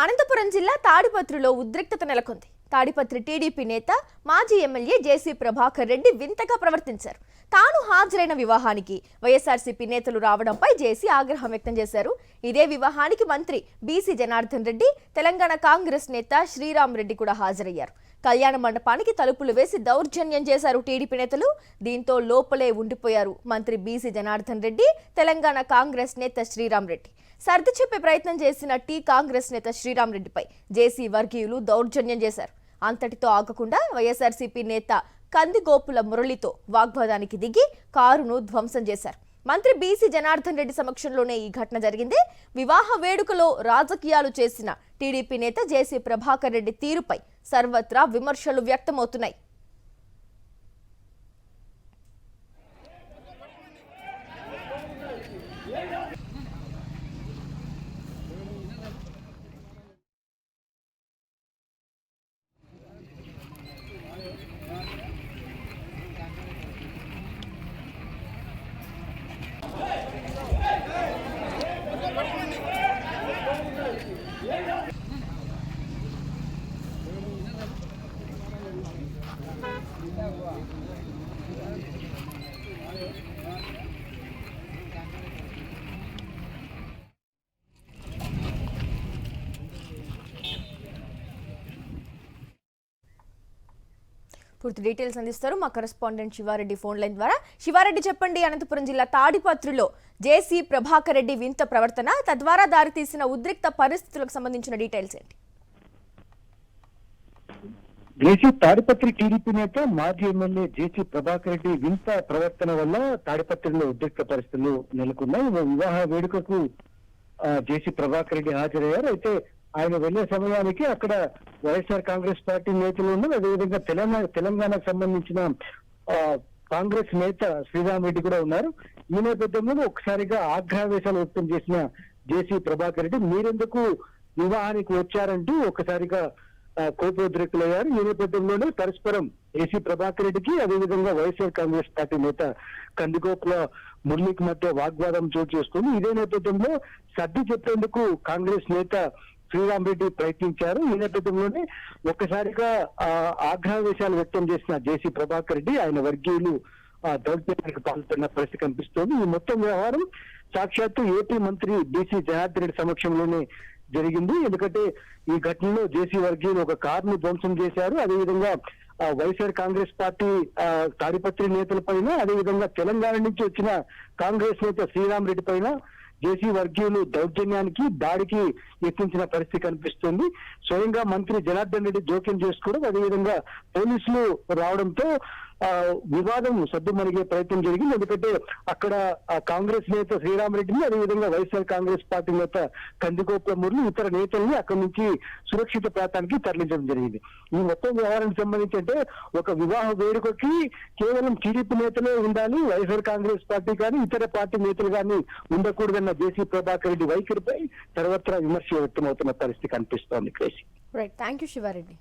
అనంతపురం జిల్లా తాడిపత్రిలో ఉద్రిక్తత నెలకొంది. తాడిపత్రి టీడీపీ నేత మాజీ ఎమ్మెల్యే జేసీ ప్రభాకర్ రెడ్డి వింతగా ప్రవర్తించారు. తాను హాజరైన వివాహానికి వైఎస్ఆర్సీపీ నేతలు రావడంపై జేసీ ఆగ్రహం వ్యక్తం చేశారు. ఇదే వివాహానికి మంత్రి బీసీ జనార్దన్ రెడ్డి, తెలంగాణ కాంగ్రెస్ నేత శ్రీరామ్ రెడ్డి కూడా హాజరయ్యారు. కళ్యాణ మండపానికి తలుపులు వేసి దౌర్జన్యం చేశారు టీడీపీ నేతలు. దీంతో లోపలే ఉండిపోయారు మంత్రి బీసీ జనార్దన్ రెడ్డి, తెలంగాణ కాంగ్రెస్ నేత శ్రీరామ్ రెడ్డి. సర్ది చెప్పే ప్రయత్నం చేసిన కాంగ్రెస్ నేత శ్రీరామ్ రెడ్డిపై జేసీ వర్గీయులు దౌర్జన్యం చేశారు. అంతటితో ఆగకుండా వైఎస్ఆర్సీపీ నేత కందిగోపుల మురళితో వాగ్వాదానికి దిగి కారును ధ్వంసం చేశారు. మంత్రి బీసీ జనార్దన్ రెడ్డి సమక్షంలోనే ఈ ఘటన జరిగింది. వివాహ వేడుకలో రాజకీయాలు చేసిన టీడీపీ నేత జేసీ ప్రభాకర్ రెడ్డి తీరుపై సర్వత్రా విమర్శలు వ్యక్తమవుతున్నాయి. పూర్తి డీటెయిల్స్ అందిస్తారు మా కరెస్పాండెంట్ శివారెడ్డి ఫోన్ లైన్ ద్వారా. శివారెడ్డి, చెప్పండి, అనంతపురం జిల్లా తాడిపత్రిలో జేసీ ప్రభాకర్ రెడ్డి వింత ప్రవర్తన, తద్వారా దారితీసిన ఉద్రిక్త పరిస్థితులకు సంబంధించిన డీటెయిల్స్ ఏంటి? జేసీ తాడిపత్రి టీడీపీ నేత మాజీ ఎమ్మెల్యే జేసీ ప్రభాకర్ రెడ్డి వింత ప్రవర్తన వల్ల తాడిపత్రిలో ఉద్రిక్త పరిస్థితులు నెలకొన్నాయి. వివాహ వేడుకకు జేసీ ప్రభాకర్ రెడ్డి హాజరయ్యారు. అయితే ఆయన వెళ్లే సమయానికి అక్కడ వైఎస్ఆర్ కాంగ్రెస్ పార్టీ నేతలు ఉన్నారు. అదేవిధంగా తెలంగాణకు సంబంధించిన కాంగ్రెస్ నేత శ్రీరామ్ రెడ్డి కూడా ఉన్నారు. ఈ నేపథ్యంలో ఒకసారిగా ఆగ్రహవేశాలు వ్యక్తం చేసిన జేసీ ప్రభాకర్ రెడ్డి మీరెందుకు వివాహానికి వచ్చారంటూ ఒకసారిగా కోపోద్రిక్తులయ్యారు. ఈ నేపథ్యంలోనే పరస్పరం జేసీ ప్రభాకర్ రెడ్డికి అదేవిధంగా వైఎస్ఆర్ కాంగ్రెస్ పార్టీ నేత కందిగోపుల మురళికి మధ్య వాగ్వాదం చోటు చేసుకుంది. ఇదే నేపథ్యంలో సర్ది చెప్పేందుకు కాంగ్రెస్ నేత శ్రీరామ్ రెడ్డి ప్రయత్నించారు. ఈ నేపథ్యంలోనే ఒక్కసారిగా ఆగ్రహవేశాలు వ్యక్తం చేసిన జేసీ ప్రభాకర్ రెడ్డి ఆయన వర్గీయులు దౌర్జన్యానికి పాల్పడిన పరిస్థితి కనిపిస్తోంది. ఈ మొత్తం వ్యవహారం సాక్షాత్తు ఏపీ మంత్రి బీసీ జనార్దన్ రెడ్డి సమక్షంలోనే జరిగింది. ఎందుకంటే ఈ ఘటనలో జేసీ వర్గీయులు ఒక కారును ధ్వంసం చేశారు. అదేవిధంగా వైఎస్ఆర్ కాంగ్రెస్ పార్టీ తాడిపత్రి నేతల పైన, అదేవిధంగా తెలంగాణ నుంచి వచ్చిన కాంగ్రెస్ నేత శ్రీరామ్ రెడ్డి పైన జేసీ వర్గీయులు దౌర్జన్యానికి దాడికి యత్నించిన పరిస్థితి కనిపిస్తుంది. స్వయంగా మంత్రి జనార్దన్ రెడ్డి జోక్యం చేసుకోవడం, అదేవిధంగా పోలీసులు రావడంతో వివాదం సద్దుమణిగే ప్రయత్నం జరిగింది. ఎందుకంటే అక్కడ కాంగ్రెస్ నేత శ్రీరామ్ రెడ్డిని, అదేవిధంగా వైఎస్ఆర్ కాంగ్రెస్ పార్టీ నేత కందిగోపుల మురళి ఇతర నేతల్ని అక్కడి నుంచి సురక్షిత ప్రాంతానికి తరలించడం జరిగింది. ఈ మొత్తం వ్యవహారానికి సంబంధించి అంటే ఒక వివాహ వేడుకకి కేవలం టీడీపీ నేతలే ఉండాలి, వైఎస్ఆర్ కాంగ్రెస్ పార్టీ కానీ ఇతర పార్టీ నేతలు కానీ ఉండకూడదన్న జేసీ ప్రభాకర్ రెడ్డి వైఖరిపై సర్వత్రా విమర్శ వ్యక్తమవుతున్న పరిస్థితి కనిపిస్తోంది. Right, thank you Sivareddy.